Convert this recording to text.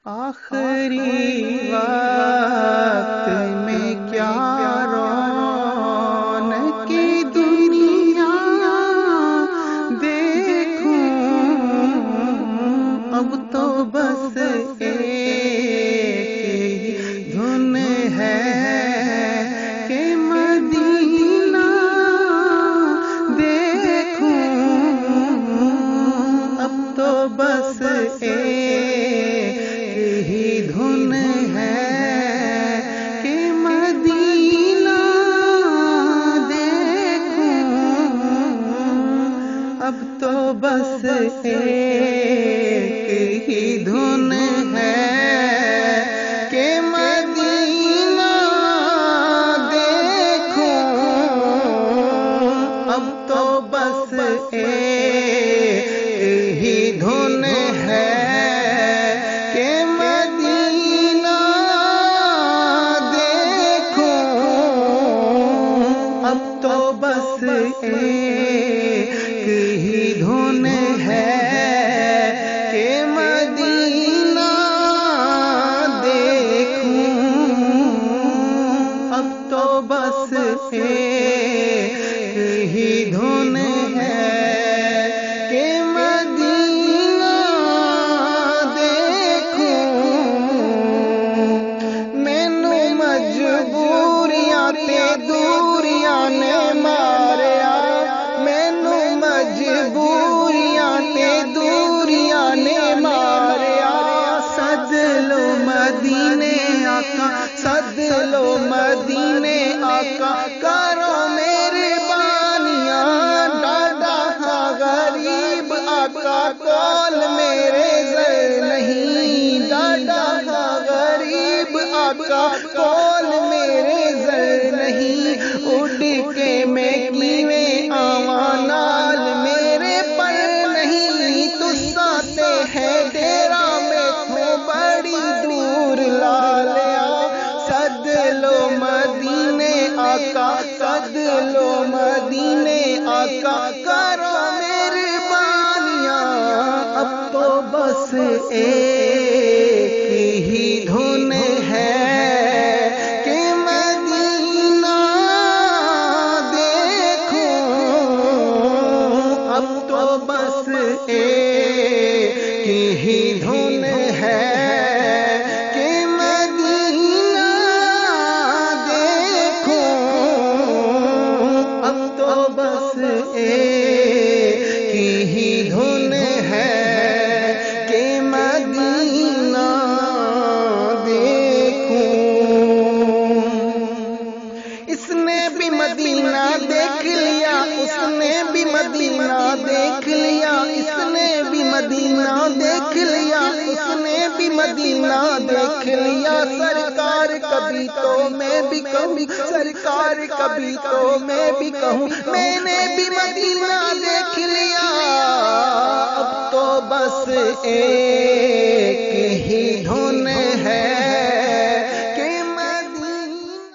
آخری وقت میں کیا رونق کی دنیا دیکھوں، اب تو بس ایک دھن ہے کہ مدینہ دیکھوں، اب تو بس دھن ہے کہ مدینہ دیکھوں، اب تو بس ایک ہی دھن ہے کہ مدینہ دیکھوں، اب تو بس ایک ہی دھن ہے بس ایک ہی دھن ہے کہ مدینہ دیکھوں، اب تو بس ایک ہی دھن ہے کہ مدینہ دیکھوں، مینو مجبوریاں تے دوریاں نے سد لو مدینے آقا، کرو میرے بانیاں، ڈاڈا ہاں غریب آقا، کول میرے زر نہیں، ڈاڈا ہاں غریب آقا، کول میرے زر نہیں، اڑ کے میں کیویں آواں نال میرے پر نہیں، تساں تے ہے ڈیرا میتھوں بڑی دور لا لیا، سد لو مدینے آقا، سد لو مدینے آقا، کرو میری بانیاں، اب تو بس ایک ہی دھن ہے کہ مدینہ دیکھوں، اب تو بس ایک ہی دھن ہے ہی دھن ہے کہ مدینہ دیکھوں، اس نے بھی مدینہ دیکھ لیا، اس نے بھی مدینہ دیکھ لیا، اس نے بھی مدینہ دیکھ لیا، اس نے بھی مدینہ دیکھ لیا، سرکار کبھی تو میں بھی کہوں، سرکار کبھی تو میں بھی کہوں، میں نے بھی مدینہ دیکھ لیا، اب تو بس ایک ہی دھن